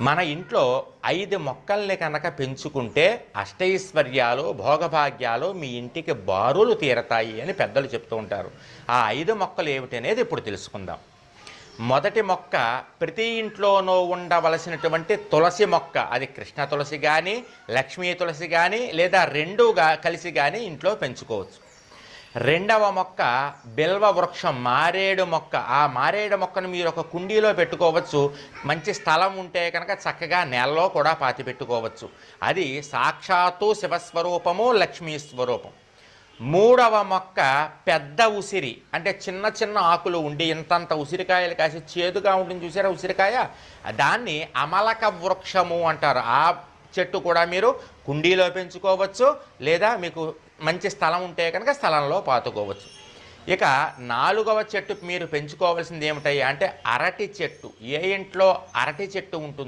మన ఇంట్లో 5 మొక్కల్ని కనుక పెంచుకుంటే అష్టైశ్వర్యాలు, భోగభాగ్యాలు మీ ఇంటికి బారులు తీరతాయి అని పెద్దలు చెప్తూ ఉంటారు. ఆ 5 మొక్కలు ఏమిటనేది ఇప్పుడు తెలుసుకుందాం. మొదటి మొక్క ప్రతి ఇంట్లోనూ ఉండవలసినటువంటి తులసి మొక్క. అది కృష్ణ తులసి కానీ, లక్ష్మీ తులసి కానీ, లేదా రెండుగా కలిసి కానీ ఇంట్లో పెంచుకోవచ్చు. రెండవ మొక్క బిల్వ వృక్షం, మారేడు మొక్క. ఆ మారేడు మొక్కను మీరు ఒక కుండీలో పెట్టుకోవచ్చు. మంచి స్థలం ఉంటే కనుక చక్కగా నేలలో కూడా పాతి పెట్టుకోవచ్చు. అది సాక్షాత్తు శివస్వరూపము, లక్ష్మీ స్వరూపం. మూడవ మొక్క పెద్ద ఉసిరి, అంటే చిన్న చిన్న ఆకులు ఉండి ఇంతంత ఉసిరికాయలు కాసి చేదుగా ఉంటుంది చూసారా ఉసిరికాయ, దాన్ని అమలక వృక్షము అంటారు. ఆ చెట్టు కూడా మీరు కుండీలో పెంచుకోవచ్చు, లేదా మీకు మంచి స్థలం ఉంటే కనుక స్థలంలో పాతుకోవచ్చు. ఇక నాలుగవ చెట్టు మీరు పెంచుకోవాల్సింది ఏమిటాయి అంటే అరటి చెట్టు. ఏ ఇంట్లో అరటి చెట్టు ఉంటుంది